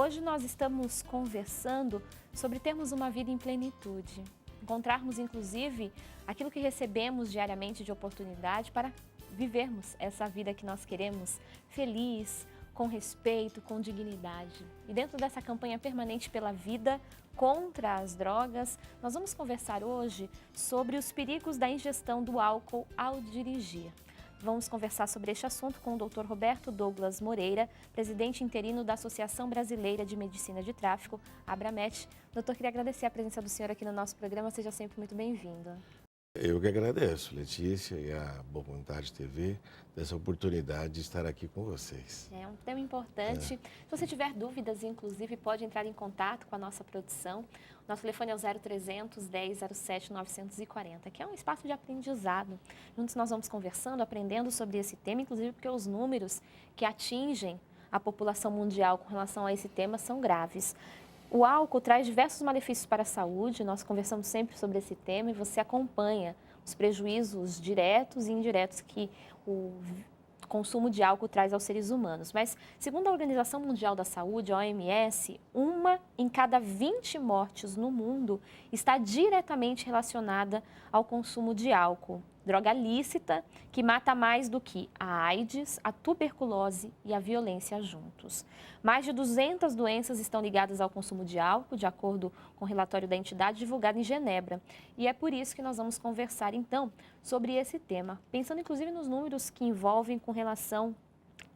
Hoje nós estamos conversando sobre termos uma vida em plenitude, encontrarmos inclusive aquilo que recebemos diariamente de oportunidade para vivermos essa vida que nós queremos, feliz, com respeito, com dignidade. E dentro dessa campanha permanente pela vida contra as drogas, nós vamos conversar hoje sobre os perigos da ingestão do álcool ao dirigir. Vamos conversar sobre este assunto com o Dr. Roberto Douglas Moreira, presidente interino da Associação Brasileira de Medicina de Tráfico, Abramet. Doutor, queria agradecer a presença do senhor aqui no nosso programa. Seja sempre muito bem-vindo. Eu que agradeço, Letícia, e a Boa Vontade TV, dessa oportunidade de estar aqui com vocês. É um tema importante. Se você tiver dúvidas, inclusive, pode entrar em contato com a nossa produção. Nosso telefone é o 0300 10 07 940, que é um espaço de aprendizado. Juntos nós vamos conversando, aprendendo sobre esse tema, inclusive porque os números que atingem a população mundial com relação a esse tema são graves. O álcool traz diversos malefícios para a saúde, nós conversamos sempre sobre esse tema e você acompanha os prejuízos diretos e indiretos que o consumo de álcool traz aos seres humanos. Mas, segundo a Organização Mundial da Saúde, a OMS, 1 em cada 20 mortes no mundo está diretamente relacionada ao consumo de álcool. Droga lícita que mata mais do que a AIDS, a tuberculose e a violência juntos. Mais de 200 doenças estão ligadas ao consumo de álcool, de acordo com o relatório da entidade divulgado em Genebra. E é por isso que nós vamos conversar, então, sobre esse tema, pensando inclusive nos números que envolvem com relação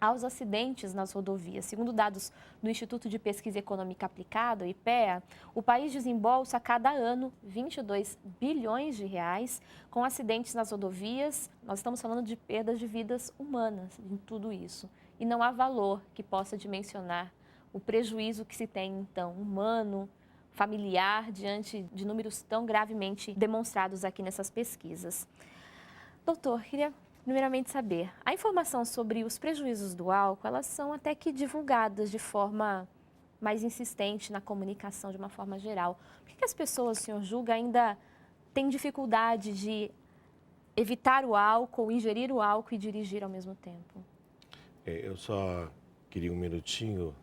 aos acidentes nas rodovias. Segundo dados do Instituto de Pesquisa Econômica Aplicada, o IPEA, o país desembolsa a cada ano 22 bilhões de reais com acidentes nas rodovias. Nós estamos falando de perdas de vidas humanas em tudo isso. E não há valor que possa dimensionar o prejuízo que se tem, então, humano, familiar, diante de números tão gravemente demonstrados aqui nessas pesquisas. Doutor, queria primeiramente saber, a informação sobre os prejuízos do álcool, elas são até que divulgadas de forma mais insistente na comunicação, de uma forma geral. Por que as pessoas, o senhor julga, ainda têm dificuldade de evitar o álcool, ingerir o álcool e dirigir ao mesmo tempo? Eu só queria um minutinho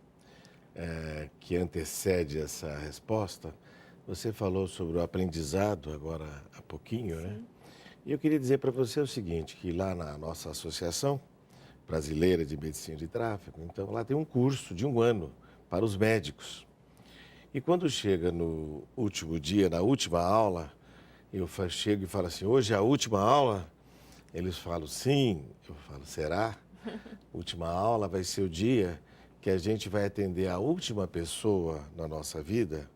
que antecede essa resposta. Você falou sobre o aprendizado agora há pouquinho, né? E eu queria dizer para você o seguinte, que lá na nossa Associação Brasileira de Medicina de Tráfico, então lá tem um curso de 1 ano para os médicos. E quando chega no último dia, na última aula, eu chego e falo assim, hoje é a última aula? Eles falam, sim. Eu falo, será? Última aula vai ser o dia que a gente vai atender a última pessoa na nossa vida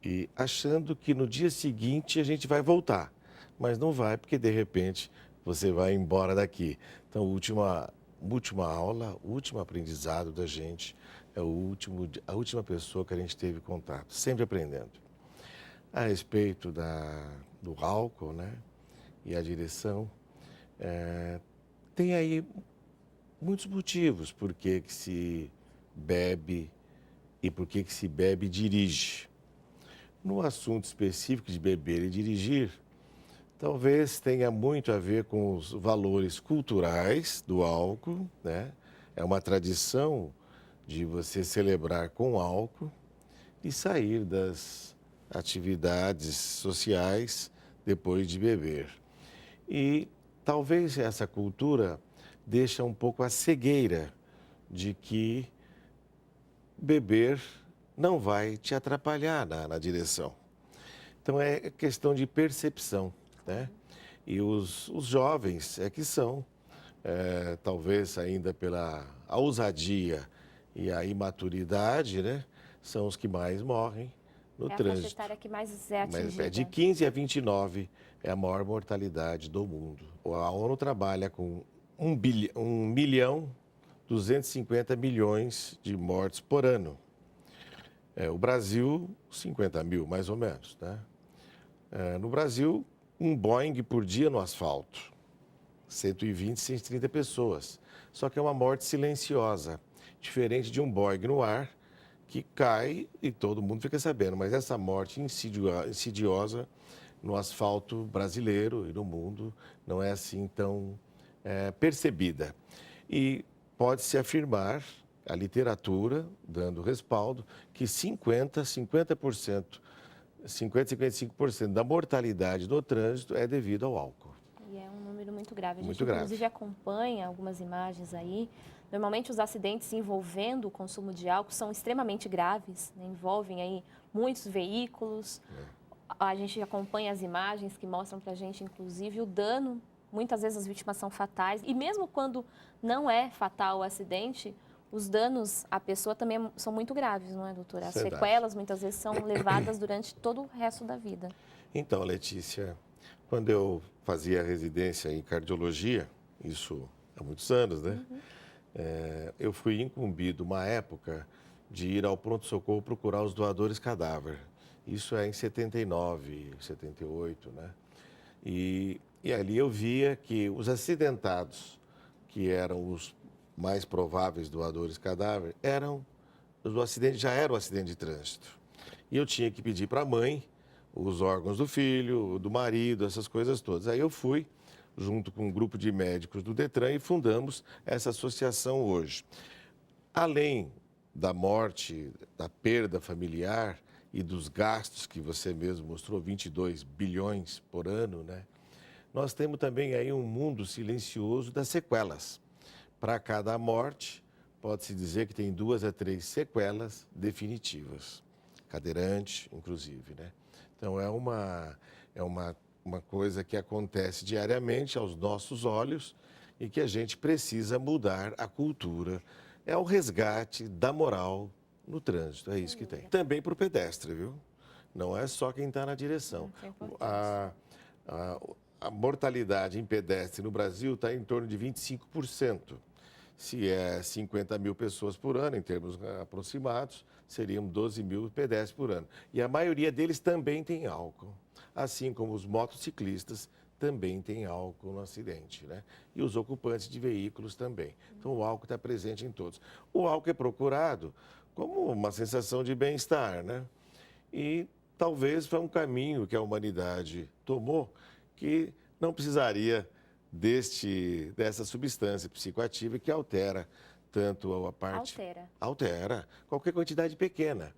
e achando que no dia seguinte a gente vai voltar. Mas não vai, porque de repente você vai embora daqui. Então, última aula, o último aprendizado da gente é a última pessoa que a gente teve contato, sempre aprendendo. A respeito do álcool, né, e a direção, tem aí muitos motivos por que se bebe e por que se bebe e dirige. No assunto específico de beber e dirigir, talvez tenha muito a ver com os valores culturais do álcool, né? É uma tradição de você celebrar com álcool e sair das atividades sociais depois de beber. E talvez essa cultura deixa um pouco a cegueira de que beber não vai te atrapalhar na direção. Então é questão de percepção. Né? E os jovens que são, talvez ainda pela ousadia e a imaturidade, né? São os que mais morrem no trânsito. É a faixa etária que mais é atingida. De 15 a 29 é a maior mortalidade do mundo. A ONU trabalha com 1 milhão 250 milhões de mortes por ano. O Brasil, 50 mil, mais ou menos. Né? No Brasil, um Boeing por dia no asfalto, 120, 130 pessoas. Só que é uma morte silenciosa, diferente de um Boeing no ar, que cai e todo mundo fica sabendo. Mas essa morte insidiosa no asfalto brasileiro e no mundo não é assim tão percebida. E pode-se afirmar, a literatura dando respaldo que 55% da mortalidade no trânsito é devido ao álcool. E é um número muito grave. A gente, Muito grave. inclusive, acompanha algumas imagens aí. Normalmente, os acidentes envolvendo o consumo de álcool são extremamente graves, né? Envolvem aí muitos veículos. A gente acompanha as imagens que mostram para a gente, inclusive, o dano. Muitas vezes as vítimas são fatais. E mesmo quando não é fatal o acidente, os danos à pessoa também são muito graves, não é, doutora? As Verdade. sequelas, muitas vezes, são levadas durante todo o resto da vida. Então, Letícia, quando eu fazia residência em cardiologia, isso há muitos anos, né? Eu fui incumbido, uma época, de ir ao pronto-socorro procurar os doadores cadáver. Isso é em 79, 78, né? E ali eu via que os acidentados, que eram os mais prováveis doadores cadáver, já era um acidente de trânsito. E eu tinha que pedir para a mãe os órgãos do filho, do marido, essas coisas todas. Aí eu fui, junto com um grupo de médicos do Detran, e fundamos essa associação hoje. Além da morte, da perda familiar e dos gastos que você mesmo mostrou, 22 bilhões por ano, né? Nós temos também aí um mundo silencioso das sequelas. Para cada morte, pode-se dizer que tem 2 a 3 sequelas definitivas, cadeirante, inclusive, né? Então, é uma coisa que acontece diariamente aos nossos olhos e que a gente precisa mudar a cultura. É o resgate da moral no trânsito, é isso que tem. Também para o pedestre, viu? Não é só quem está na direção. A mortalidade em pedestre no Brasil está em torno de 25%. Se é 50 mil pessoas por ano, em termos aproximados, seriam 12 mil pedestres por ano. E a maioria deles também tem álcool, assim como os motociclistas também têm álcool no acidente, né? E os ocupantes de veículos também. Então, o álcool está presente em todos. O álcool é procurado como uma sensação de bem-estar, né? E talvez foi um caminho que a humanidade tomou que não precisaria dessa substância psicoativa que altera tanto a parte... Altera. Qualquer quantidade pequena.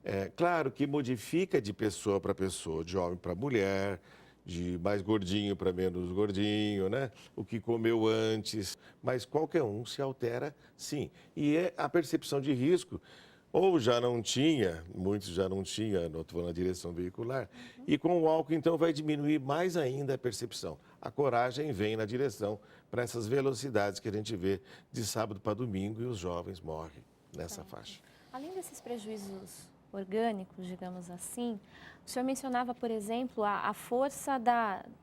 É claro que modifica de pessoa para pessoa, de homem para mulher, de mais gordinho para menos gordinho, né? O que comeu antes, mas qualquer um se altera, sim. E a percepção de risco, ou já não tinha, muitos já não tinham, não estou na direção veicular, e com o álcool, então, vai diminuir mais ainda a percepção. A coragem vem na direção para essas velocidades que a gente vê de sábado para domingo e os jovens morrem nessa faixa. Além desses prejuízos orgânicos, digamos assim, o senhor mencionava, por exemplo, a força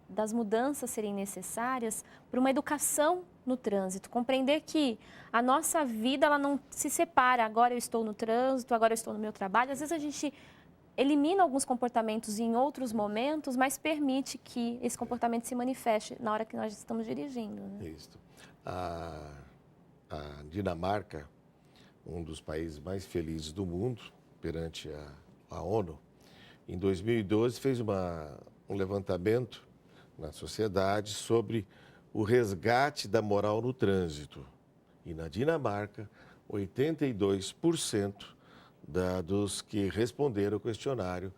das mudanças serem necessárias para uma educação no trânsito, compreender que a nossa vida ela não se separa, agora eu estou no trânsito, agora eu estou no meu trabalho. Às vezes a gente elimina alguns comportamentos em outros momentos, mas permite que esse comportamento se manifeste na hora que nós estamos dirigindo, né? Isso. A Dinamarca, um dos países mais felizes do mundo, perante a ONU, em 2012 fez um levantamento na sociedade sobre o resgate da moral no trânsito. E na Dinamarca, 82% dos que responderam ao questionário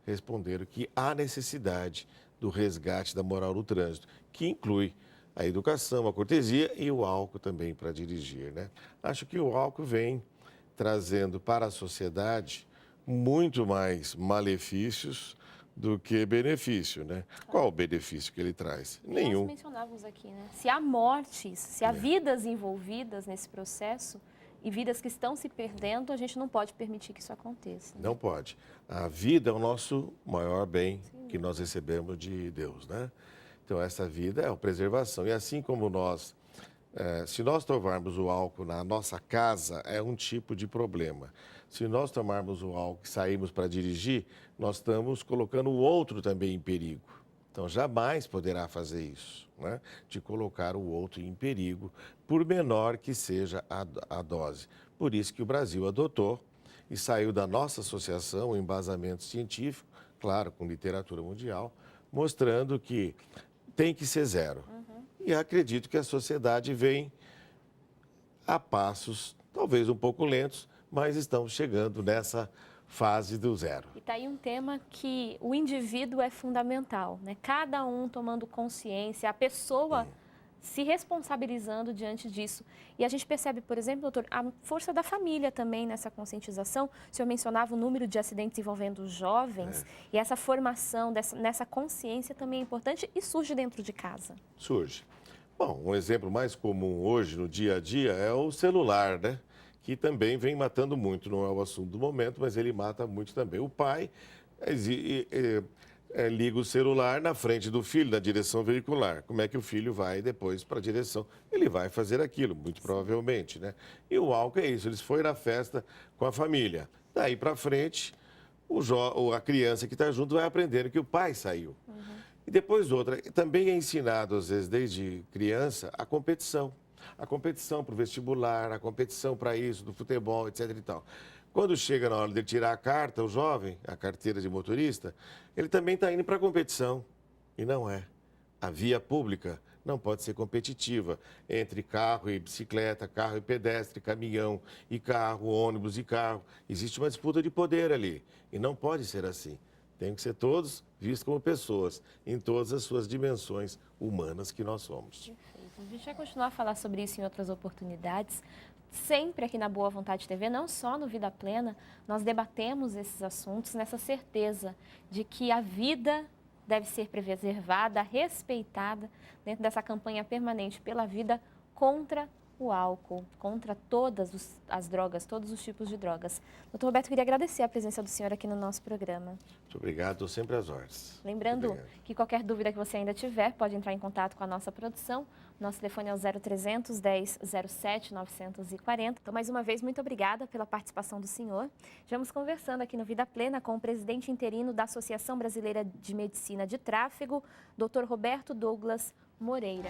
responderam que há necessidade do resgate da moral no trânsito, que inclui a educação, a cortesia e o álcool também para dirigir, né? Acho que o álcool vem trazendo para a sociedade muito mais malefícios do que benefício, né? Qual o benefício que ele traz? Nenhum. Nós mencionávamos aqui, né? Se há mortes, se há vidas envolvidas nesse processo e vidas que estão se perdendo, a gente não pode permitir que isso aconteça, né? Não pode. A vida é o nosso maior bem que nós recebemos de Deus, né? Então, essa vida é a preservação. E assim como se nós tomarmos o álcool na nossa casa, é um tipo de problema. Se nós tomarmos o álcool e sairmos para dirigir, nós estamos colocando o outro também em perigo. Então, jamais poderá fazer isso, né? De colocar o outro em perigo, por menor que seja a dose. Por isso que o Brasil adotou e saiu da nossa associação, o embasamento científico, claro, com literatura mundial, mostrando que tem que ser zero. E acredito que a sociedade vem a passos talvez um pouco lentos, mas estão chegando nessa fase do zero. E está aí um tema que o indivíduo é fundamental, né? Cada um tomando consciência, a pessoa se responsabilizando diante disso. E a gente percebe, por exemplo, doutor, a força da família também nessa conscientização. O senhor mencionava o número de acidentes envolvendo jovens, e essa formação nessa consciência também é importante e surge dentro de casa. Surge. Bom, um exemplo mais comum hoje no dia a dia é o celular, né? Que também vem matando muito, não é o assunto do momento, mas ele mata muito também. O pai liga o celular na frente do filho, na direção veicular. Como é que o filho vai depois para a direção? Ele vai fazer aquilo, muito provavelmente, né? E o álcool é isso, eles foram na festa com a família. Daí para frente, a criança que está junto vai aprendendo que o pai saiu. E depois outra, também é ensinado, às vezes, desde criança, a competição. A competição para o vestibular, a competição para isso, do futebol, etc. e tal. Quando chega na hora de tirar a carta, o jovem, a carteira de motorista, ele também está indo para a competição. E não é. A via pública não pode ser competitiva entre carro e bicicleta, carro e pedestre, caminhão e carro, ônibus e carro. Existe uma disputa de poder ali. E não pode ser assim. Tem que ser todos vistos como pessoas, em todas as suas dimensões humanas que nós somos. Perfeito. A gente vai continuar a falar sobre isso em outras oportunidades. Sempre aqui na Boa Vontade TV, não só no Vida Plena, nós debatemos esses assuntos nessa certeza de que a vida deve ser preservada, respeitada, dentro dessa campanha permanente pela vida contra o álcool, contra todas as drogas, todos os tipos de drogas. Doutor Roberto, queria agradecer a presença do senhor aqui no nosso programa. Muito obrigado, estou sempre às ordens. Lembrando que qualquer dúvida que você ainda tiver, pode entrar em contato com a nossa produção. Nosso telefone é o 0300 10 07 940. Então, mais uma vez, muito obrigada pela participação do senhor. Vamos conversando aqui no Vida Plena com o presidente interino da Associação Brasileira de Medicina de Tráfego, Dr. Roberto Douglas Moreira.